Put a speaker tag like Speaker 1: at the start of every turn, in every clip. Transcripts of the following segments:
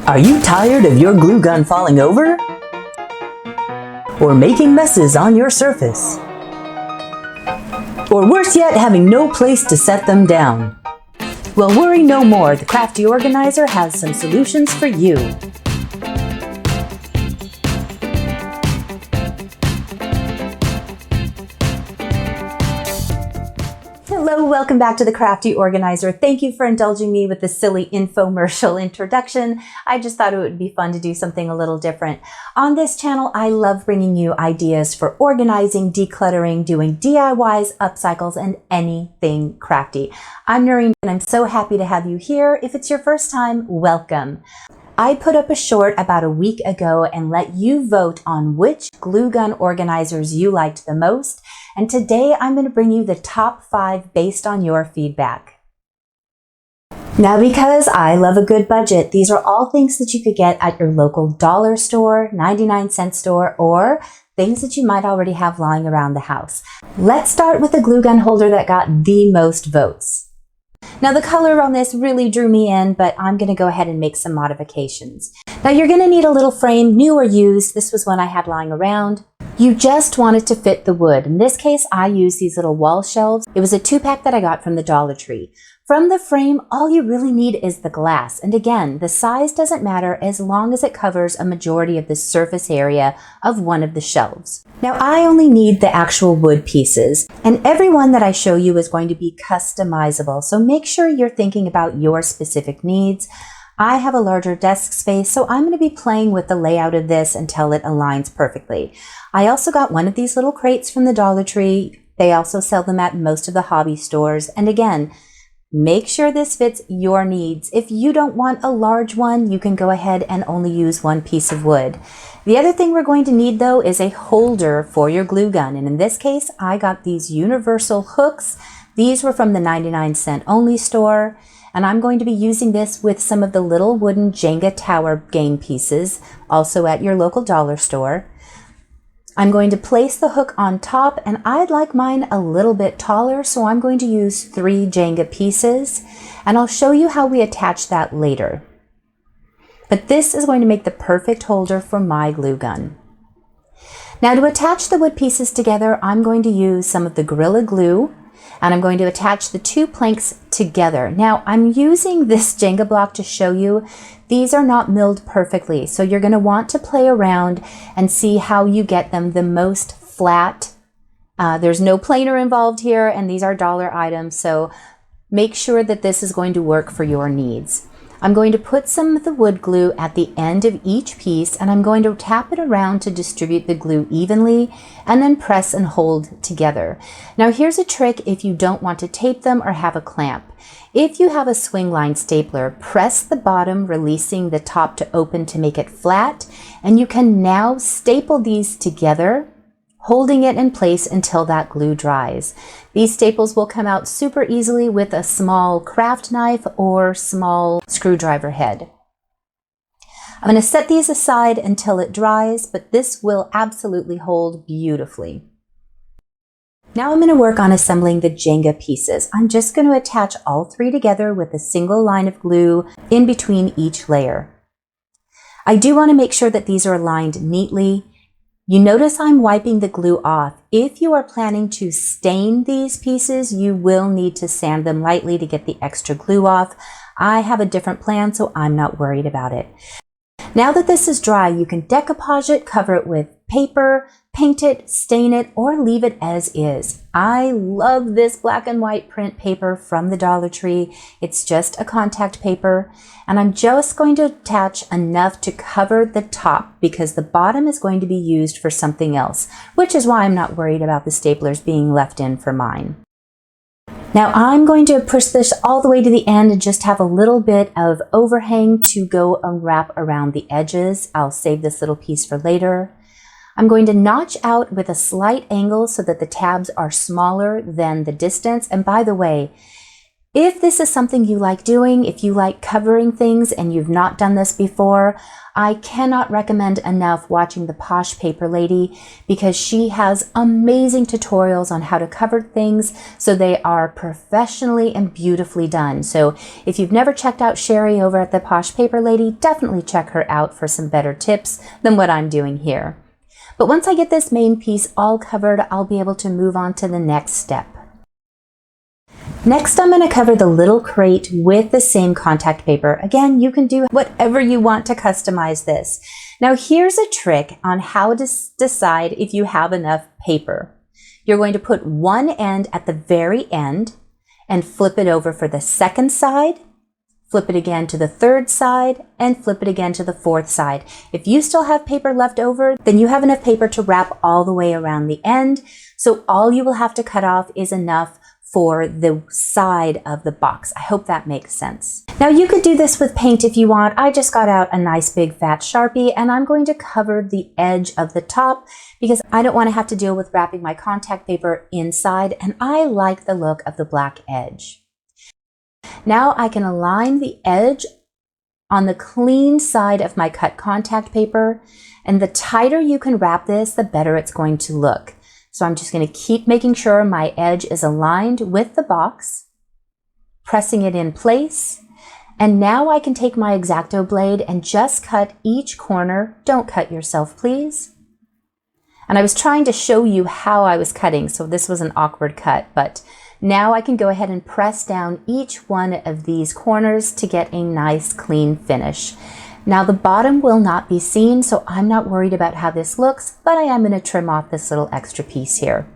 Speaker 1: Are you tired of your glue gun falling over? Or making messes on your surface? Or worse yet, having no place to set them down? Well, worry no more. The Crafty Organizer has some solutions for you. Hello, welcome back to the Crafty Organizer. Thank you for indulging me with this silly infomercial introduction. I just thought it would be fun to do something a little different. On this channel, I love bringing you ideas for organizing, decluttering, doing DIYs, upcycles, and anything crafty. I'm Noreen, and I'm so happy to have you here. If it's your first time, welcome. I put up a short about a week ago and let you vote on which glue gun organizers you liked the most. And today I'm going to bring you the top 5 based on your feedback. Now, because I love a good budget, these are all things that you could get at your local dollar store, 99-cent store, or things that you might already have lying around the house. Let's start with the glue gun holder that got the most votes. Now, the color on this really drew me in, but I'm going to go ahead and make some modifications. Now, you're going to need a little frame, new or used. This was one I had lying around. You just want it to fit the wood. In this case, I used these little wall shelves. It was a 2-pack that I got from the Dollar Tree. From the frame, all you really need is the glass. And again, the size doesn't matter as long as it covers a majority of the surface area of one of the shelves. Now, I only need the actual wood pieces, and every one that I show you is going to be customizable. So make sure you're thinking about your specific needs. I have a larger desk space, so I'm going to be playing with the layout of this until it aligns perfectly. I also got one of these little crates from the Dollar Tree. They also sell them at most of the hobby stores. And again, make sure this fits your needs. If you don't want a large one, you can go ahead and only use one piece of wood. The other thing we're going to need, though, is a holder for your glue gun. And in this case, I got these universal hooks. These were from the 99-cent only store. And I'm going to be using this with some of the little wooden Jenga tower game pieces, also at your local dollar store. I'm going to place the hook on top, and I'd like mine a little bit taller, so I'm going to use 3 Jenga pieces, and I'll show you how we attach that later. But this is going to make the perfect holder for my glue gun. Now, to attach the wood pieces together, I'm going to use some of the Gorilla Glue, and I'm going to attach the 2 planks together. Now, I'm using this Jenga block to show you these are not milled perfectly, so you're going to want to play around and see how you get them the most flat. There's no planer involved here, and these are dollar items, so make sure that this is going to work for your needs. I'm going to put some of the wood glue at the end of each piece, and I'm going to tap it around to distribute the glue evenly and then press and hold together. Now, here's a trick if you don't want to tape them or have a clamp. If you have a swing line stapler, press the bottom, releasing the top to open to make it flat, and you can now staple these together, holding it in place until that glue dries. These staples will come out super easily with a small craft knife or small screwdriver head. I'm going to set these aside until it dries, but this will absolutely hold beautifully. Now I'm going to work on assembling the Jenga pieces. I'm just going to attach all 3 together with a single line of glue in between each layer. I do want to make sure that these are aligned neatly. You notice I'm wiping the glue off. If you are planning to stain these pieces, you will need to sand them lightly to get the extra glue off. I have a different plan, so I'm not worried about it. Now that this is dry, you can decoupage it, cover it with paper, paint it, stain it, or leave it as is. I love this black and white print paper from the Dollar Tree. It's just a contact paper, and I'm just going to attach enough to cover the top because the bottom is going to be used for something else, which is why I'm not worried about the staplers being left in for mine. Now I'm going to push this all the way to the end and just have a little bit of overhang to go and wrap around the edges. I'll save this little piece for later. I'm going to notch out with a slight angle so that the tabs are smaller than the distance. And by the way, If this is something you like doing, if you like covering things and you've not done this before, I cannot recommend enough watching the Posh Paper Lady because she has amazing tutorials on how to cover things so they are professionally and beautifully done. So if you've never checked out Sherry over at the Posh Paper Lady, definitely check her out for some better tips than what I'm doing here. But once I get this main piece all covered, I'll be able to move on to the next step. Next, I'm going to cover the little crate with the same contact paper. Again, you can do whatever you want to customize this. Now, here's a trick on how to decide if you have enough paper. You're going to put one end at the very end and flip it over for the second side, flip it again to the third side, and flip it again to the fourth side. If you still have paper left over, then you have enough paper to wrap all the way around the end. So all you will have to cut off is enough for the side of the box. I hope that makes sense. Now you could do this with paint if you want. I just got out a nice big fat Sharpie and I'm going to cover the edge of the top because I don't want to have to deal with wrapping my contact paper inside, and I like the look of the black edge. Now I can align the edge on the clean side of my cut contact paper, and the tighter you can wrap this, the better it's going to look. So I'm just going to keep making sure my edge is aligned with the box, pressing it in place. And now I can take my X-Acto blade and just cut each corner. Don't cut yourself, please. And I was trying to show you how I was cutting, so this was an awkward cut, but now I can go ahead and press down each one of these corners to get a nice clean finish. Now the bottom will not be seen, so I'm not worried about how this looks, but I am going to trim off this little extra piece here.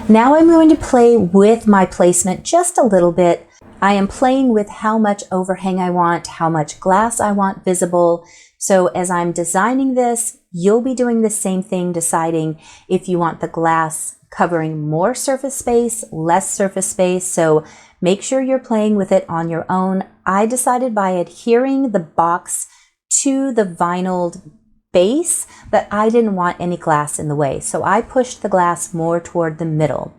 Speaker 1: Now I'm going to play with my placement just a little bit. I am playing with how much overhang I want, how much glass I want visible. So as I'm designing this, you'll be doing the same thing, deciding if you want the glass covering more surface space, less surface space. So make sure you're playing with it on your own. I decided by adhering the box to the vinyl base that I didn't want any glass in the way. So I pushed the glass more toward the middle.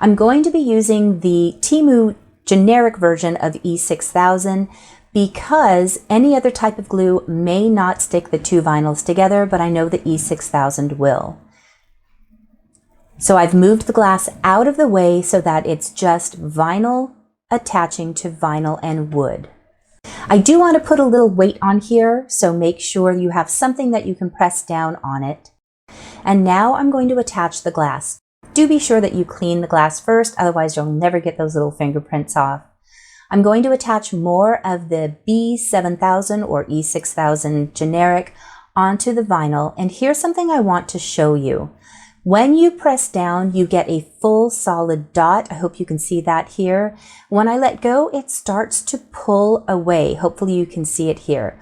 Speaker 1: I'm going to be using the Temu generic version of E6000 because any other type of glue may not stick the two vinyls together, but I know the E6000 will. So I've moved the glass out of the way so that it's just vinyl attaching to vinyl and wood. I do want to put a little weight on here, so make sure you have something that you can press down on it. And now I'm going to attach the glass. Do be sure that you clean the glass first, otherwise you'll never get those little fingerprints off. I'm going to attach more of the B7000 or E6000 generic onto the vinyl, and here's something I want to show you. When you press down, you get a full solid dot. I hope you can see that here. When I let go, it starts to pull away. Hopefully you can see it here.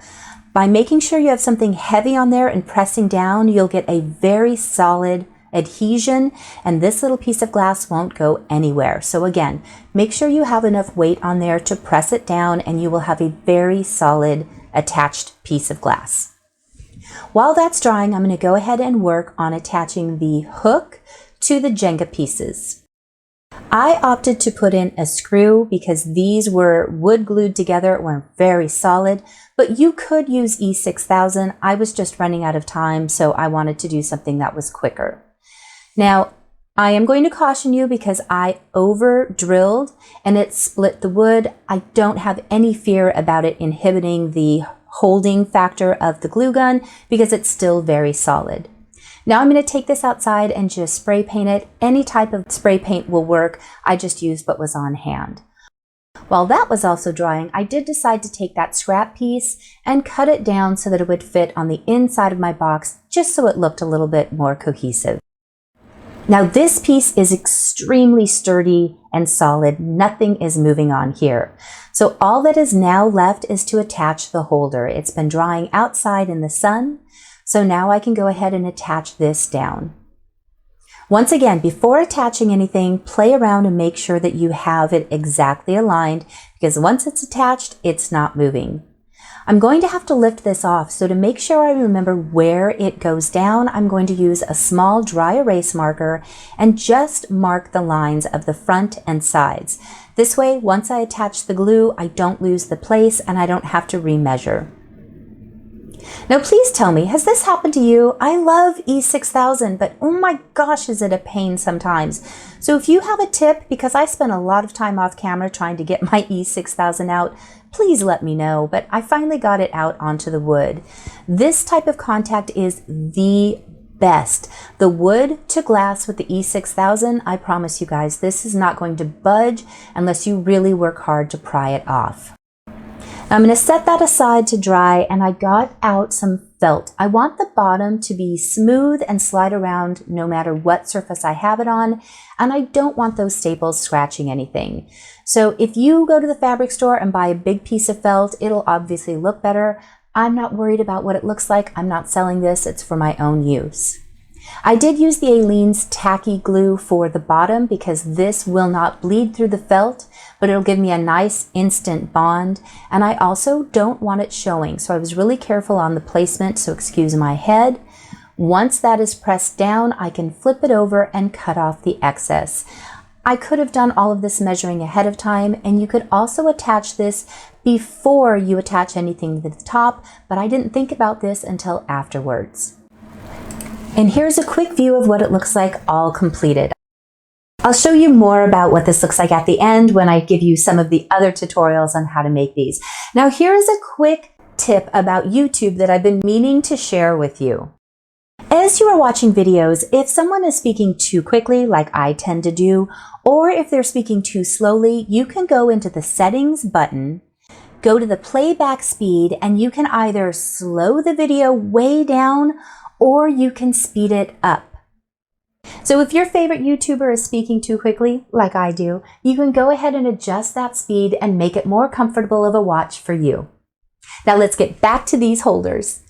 Speaker 1: By making sure you have something heavy on there and pressing down, you'll get a very solid adhesion, and this little piece of glass won't go anywhere. So again, make sure you have enough weight on there to press it down, and you will have a very solid attached piece of glass. While that's drying, I'm going to go ahead and work on attaching the hook to the Jenga pieces. I opted to put in a screw because these were wood glued together, were very solid, but you could use E6000. I was just running out of time, so I wanted to do something that was quicker. Now, I am going to caution you because I over drilled and it split the wood. I don't have any fear about it inhibiting the holding factor of the glue gun because it's still very solid. Now I'm going to take this outside and just spray paint it. Any type of spray paint will work. I just used what was on hand. While that was also drying, I did decide to take that scrap piece and cut it down so that it would fit on the inside of my box, just so it looked a little bit more cohesive. Now this piece is extremely sturdy and solid. Nothing is moving on here. So all that is now left is to attach the holder. It's been drying outside in the sun, so now I can go ahead and attach this down. Once again, before attaching anything, play around and make sure that you have it exactly aligned, because once it's attached, it's not moving. I'm going to have to lift this off, so to make sure I remember where it goes down, I'm going to use a small dry erase marker and just mark the lines of the front and sides. This way, once I attach the glue, I don't lose the place and I don't have to remeasure. Now please tell me, has this happened to you? I love E6000, but oh my gosh, is it a pain sometimes. So if you have a tip, because I spent a lot of time off camera trying to get my E6000 out, please let me know, but I finally got it out onto the wood. This type of contact is the best. The wood to glass with the E6000, I promise you guys, this is not going to budge unless you really work hard to pry it off. Now I'm going to set that aside to dry, and I got out some felt. I want the bottom to be smooth and slide around no matter what surface I have it on, and I don't want those staples scratching anything. So if you go to the fabric store and buy a big piece of felt, it'll obviously look better. I'm not worried about what it looks like. I'm not selling this. It's for my own use. I did use the Aleene's tacky glue for the bottom because this will not bleed through the felt, but it'll give me a nice instant bond. And I also don't want it showing, so I was really careful on the placement, so excuse my head. Once that is pressed down, I can flip it over and cut off the excess. I could have done all of this measuring ahead of time, and you could also attach this before you attach anything to the top, but I didn't think about this until afterwards. And here's a quick view of what it looks like all completed. I'll show you more about what this looks like at the end when I give you some of the other tutorials on how to make these. Now here's a quick tip about YouTube that I've been meaning to share with you. As you are watching videos, if someone is speaking too quickly, like I tend to do, or if they're speaking too slowly, you can go into the settings button, go to the playback speed, and you can either slow the video way down or you can speed it up. So if your favorite YouTuber is speaking too quickly, like I do, you can go ahead and adjust that speed and make it more comfortable of a watch for you. Now let's get back to these holders.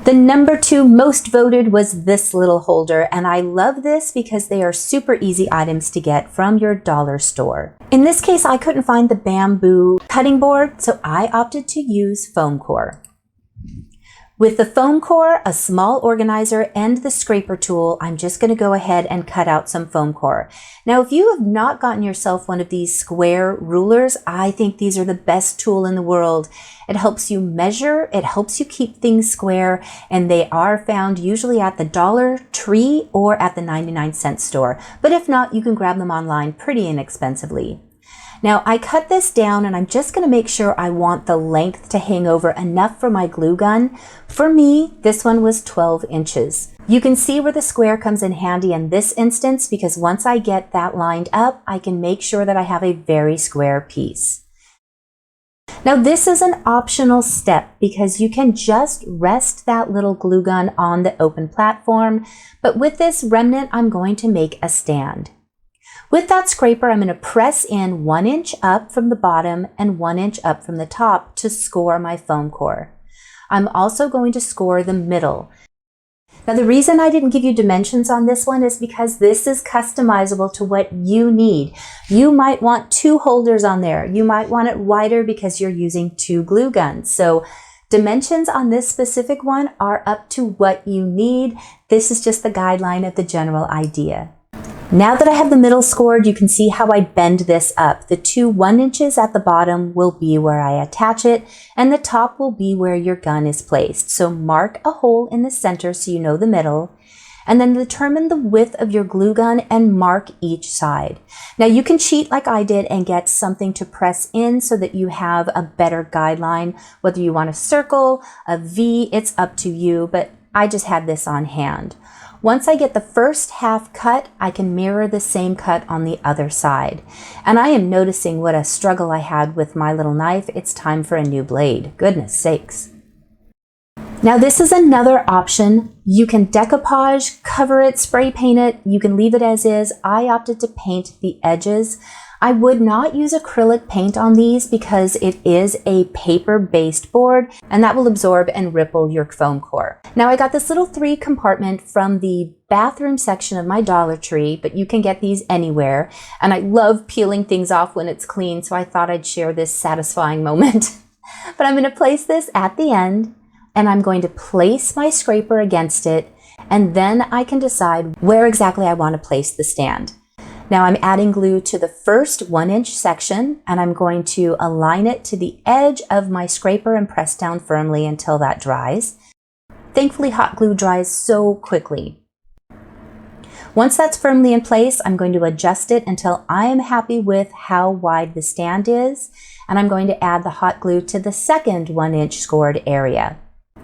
Speaker 1: The number 2 most voted was this little holder, and I love this because they are super easy items to get from your dollar store. In this case, I couldn't find the bamboo cutting board, so I opted to use foam core. With the foam core, a small organizer, and the scraper tool, I'm just going to go ahead and cut out some foam core. Now, if you have not gotten yourself one of these square rulers, I think these are the best tool in the world. It helps you measure, it helps you keep things square, and they are found usually at the Dollar Tree or at the 99-cent store. But if not, you can grab them online pretty inexpensively. Now I cut this down, and I'm just going to make sure I want the length to hang over enough for my glue gun. For me, this one was 12 inches. You can see where the square comes in handy in this instance, because once I get that lined up, I can make sure that I have a very square piece. Now this is an optional step because you can just rest that little glue gun on the open platform, but with this remnant, I'm going to make a stand. With that scraper, I'm going to press in 1 inch up from the bottom and 1 inch up from the top to score my foam core. I'm also going to score the middle. Now the reason I didn't give you dimensions on this one is because this is customizable to what you need. You might want 2 holders on there. You might want it wider because you're using 2 glue guns. So dimensions on this specific one are up to what you need. This is just the guideline of the general idea. Now that I have the middle scored, you can see how I bend this up. The 2 1 inches at the bottom will be where I attach it, and the top will be where your gun is placed. So mark a hole in the center so you know the middle, and then determine the width of your glue gun and mark each side. Now you can cheat like I did and get something to press in so that you have a better guideline. Whether you want a circle, a V, it's up to you, but I just had this on hand. Once I get the first half cut, I can mirror the same cut on the other side. And I am noticing what a struggle I had with my little knife. It's time for a new blade. Goodness sakes. Now this is another option. You can decoupage, cover it, spray paint it. You can leave it as is. I opted to paint the edges. I would not use acrylic paint on these because it is a paper-based board and that will absorb and ripple your foam core. Now I got this little 3 compartment from the bathroom section of my Dollar Tree, but you can get these anywhere. And I love peeling things off when it's clean, so I thought I'd share this satisfying moment. But I'm going to place this at the end, and I'm going to place my scraper against it, and then I can decide where exactly I want to place the stand. Now I'm adding glue to the first 1-inch section, and I'm going to align it to the edge of my scraper and press down firmly until that dries. Thankfully, hot glue dries so quickly. Once that's firmly in place, I'm going to adjust it until I am happy with how wide the stand is, and I'm going to add the hot glue to the second 1-inch scored area.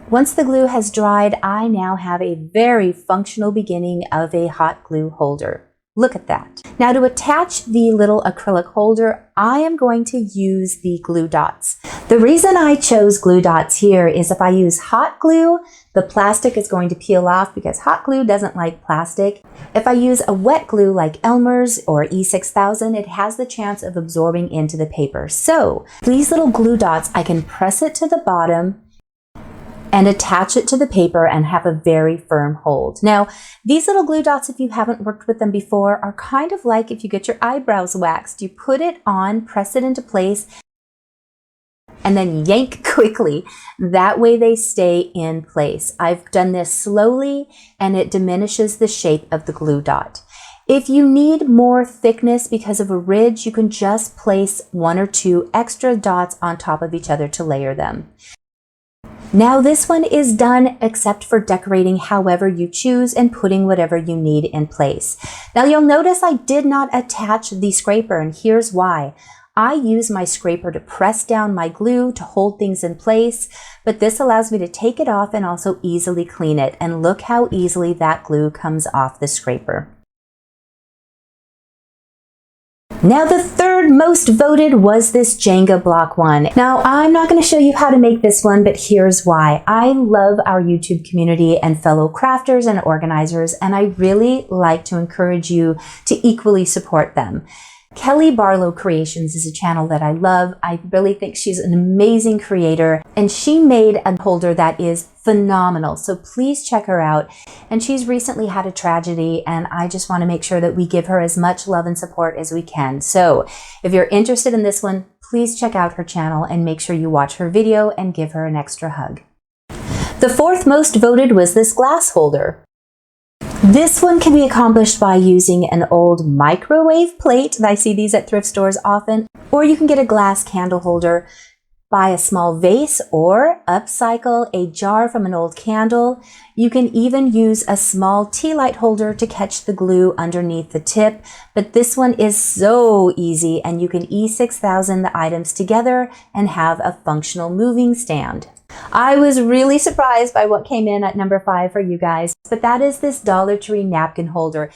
Speaker 1: Once the glue has dried, I now have a very functional beginning of a hot glue holder. Look at that. Now to attach the little acrylic holder, I am going to use the glue dots. The reason I chose glue dots here is if I use hot glue, the plastic is going to peel off because hot glue doesn't like plastic. If I use a wet glue like Elmer's or E6000, it has the chance of absorbing into the paper. So these little glue dots, I can press it to the bottom and attach it to the paper and have a very firm hold. Now, these little glue dots, if you haven't worked with them before, are kind of like if you get your eyebrows waxed. You put it on, press it into place, and then yank quickly. That way they stay in place. I've done this slowly, and it diminishes the shape of the glue dot. If you need more thickness because of a ridge, you can just place 1 or 2 extra dots on top of each other to layer them. Now this one is done except for decorating however you choose and putting whatever you need in place. Now you'll notice I did not attach the scraper, and here's why. I use my scraper to press down my glue to hold things in place, but this allows me to take it off and also easily clean it. And look how easily that glue comes off the scraper. Now the third most voted was this Jenga block one. Now I'm not going to show you how to make this one, but here's why. I love our YouTube community and fellow crafters and organizers, and I really like to encourage you to equally support them. Kelly Barlow Creations is a channel that I love. I really think she's an amazing creator, and she made a holder that is phenomenal. So please check her out. And she's recently had a tragedy, and I just want to make sure that we give her as much love and support as we can. So if you're interested in this one, please check out her channel and make sure you watch her video and give her an extra hug. The fourth most voted was this glass holder. This one can be accomplished by using an old microwave plate. I see these at thrift stores often. Or you can get a glass candle holder, buy a small vase, or upcycle a jar from an old candle. You can even use a small tea light holder to catch the glue underneath the tip. But this one is so easy, and you can E6000 the items together and have a functional moving stand. I was really surprised by what came in at number 5 for you guys, but that is this Dollar Tree napkin holder.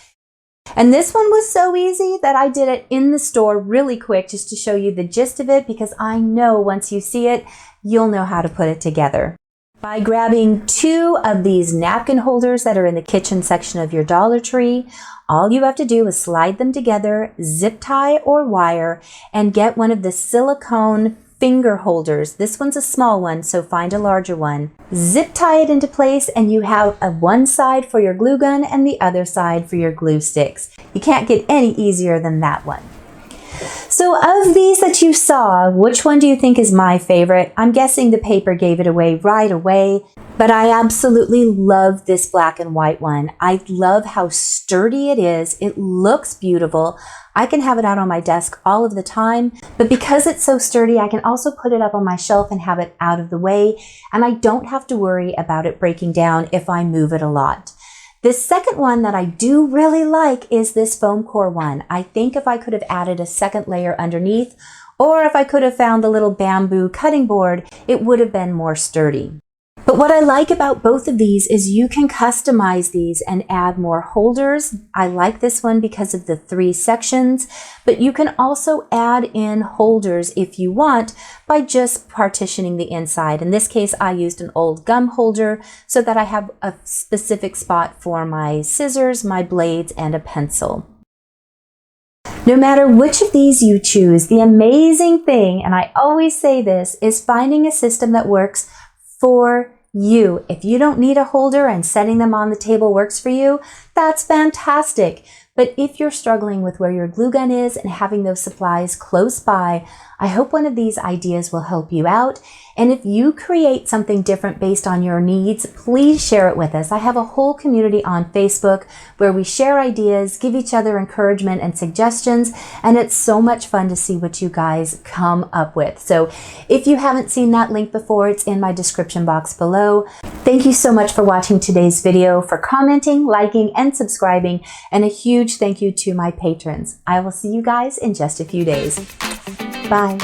Speaker 1: And this one was so easy that I did it in the store really quick just to show you the gist of it, because I know once you see it, you'll know how to put it together. By grabbing 2 of these napkin holders that are in the kitchen section of your Dollar Tree, all you have to do is slide them together, zip tie or wire, and get one of the silicone finger holders. This one's a small one, so find a larger one. Zip tie it into place, and you have one side for your glue gun and the other side for your glue sticks. You can't get any easier than that one. So of these that you saw, which one do you think is my favorite? I'm guessing the paper gave it away right away, but I absolutely love this black and white one. I love how sturdy it is. It looks beautiful. I can have it out on my desk all of the time, but because it's so sturdy, I can also put it up on my shelf and have it out of the way, and I don't have to worry about it breaking down if I move it a lot. This second one that I do really like is this foam core one. I think if I could have added a second layer underneath, or if I could have found the little bamboo cutting board, it would have been more sturdy. But what I like about both of these is you can customize these and add more holders. I like this one because of the 3 sections, but you can also add in holders if you want by just partitioning the inside. In this case, I used an old gum holder so that I have a specific spot for my scissors, my blades, and a pencil. No matter which of these you choose, the amazing thing, and I always say this, is finding a system that works for you. If you don't need a holder and setting them on the table works for you, that's fantastic. But if you're struggling with where your glue gun is and having those supplies close by, I hope one of these ideas will help you out. And if you create something different based on your needs, please share it with us. I have a whole community on Facebook where we share ideas, give each other encouragement and suggestions, and it's so much fun to see what you guys come up with. So if you haven't seen that link before, it's in my description box below. Thank you so much for watching today's video, for commenting, liking, and subscribing, and a huge thank you to my patrons. I will see you guys in just a few days. Bye.